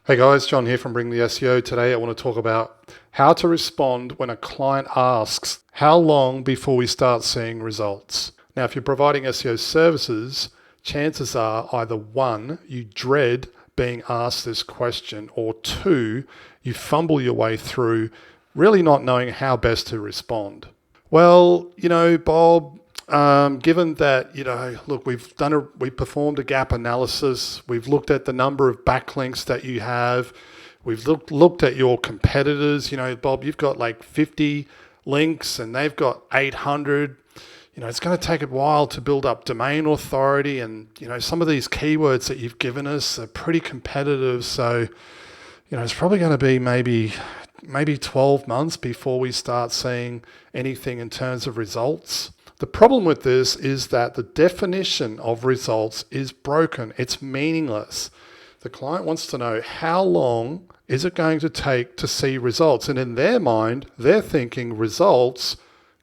Hey guys, John here from Bring the SEO. Today I want to talk about how to respond when a client asks how long before we start seeing results. Now, if you're providing SEO services, chances are either one, you dread being asked this question, or two, you fumble your way through really not knowing how best to respond. Well, Bob, given that, look, we performed a gap analysis. We've looked at the number of backlinks that you have. We've looked at your competitors. Bob, you've got like 50 links and they've got 800. It's going to take a while to build up domain authority. And, some of these keywords that you've given us are pretty competitive. So, it's probably going to be maybe 12 months before we start seeing anything in terms of results. The problem with this is that the definition of results is broken. It's meaningless. The client wants to know how long is it going to take to see results. And in their mind, they're thinking results,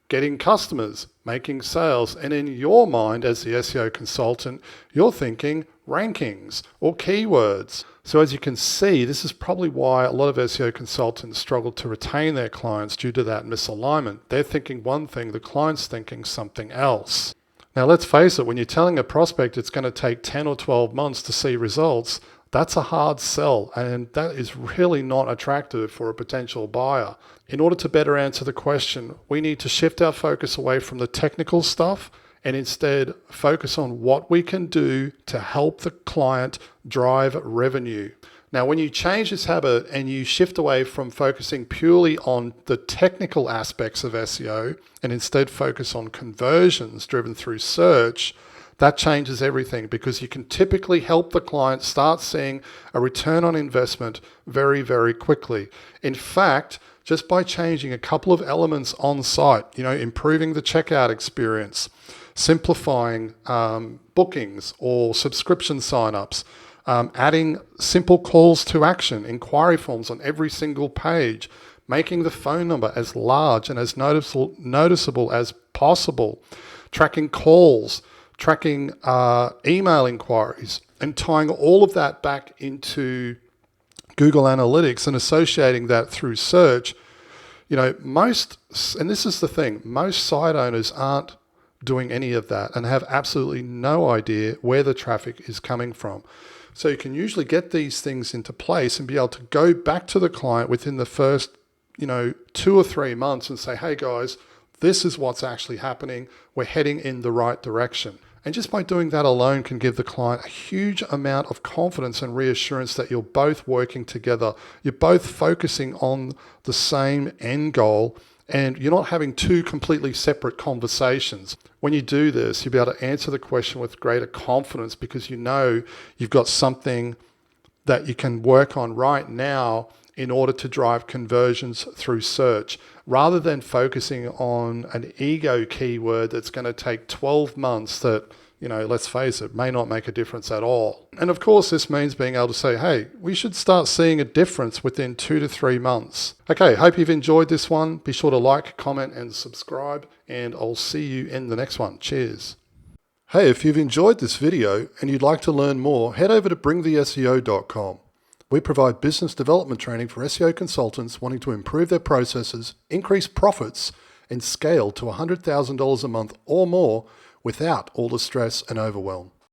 getting customers, making sales. And in your mind, as the SEO consultant, you're thinking rankings or keywords. So as you can see, this is probably why a lot of SEO consultants struggle to retain their clients due to that misalignment. They're thinking one thing, the client's thinking something else. Now let's face it, when you're telling a prospect it's going to take 10 or 12 months to see results, that's a hard sell, and that is really not attractive for a potential buyer. In order to better answer the question, we need to shift our focus away from the technical stuff and instead focus on what we can do to help the client drive revenue. Now, when you change this habit and you shift away from focusing purely on the technical aspects of SEO and instead focus on conversions driven through search, that changes everything, because you can typically help the client start seeing a return on investment very, very quickly. In fact, just by changing a couple of elements on site, improving the checkout experience, simplifying bookings or subscription signups, adding simple calls to action, inquiry forms on every single page, making the phone number as large and as noticeable as possible, tracking calls, tracking email inquiries, and tying all of that back into Google Analytics and associating that through search. And this is the thing, most site owners aren't doing any of that and have absolutely no idea where the traffic is coming from. So you can usually get these things into place and be able to go back to the client within the first, 2 or 3 months and say, hey guys, this is what's actually happening. We're heading in the right direction. And just by doing that alone can give the client a huge amount of confidence and reassurance that you're both working together. You're both focusing on the same end goal, and you're not having two completely separate conversations. When you do this, you'll be able to answer the question with greater confidence because you've got something that you can work on right now in order to drive conversions through search, rather than focusing on an ego keyword that's going to take 12 months that, let's face it, may not make a difference at all. And of course, this means being able to say, hey, we should start seeing a difference within 2 to 3 months. Okay, hope you've enjoyed this one. Be sure to like, comment, and subscribe, and I'll see you in the next one. Cheers. Hey, if you've enjoyed this video and you'd like to learn more, head over to bringtheseo.com. We provide business development training for SEO consultants wanting to improve their processes, increase profits, and scale to $100,000 a month or more without all the stress and overwhelm.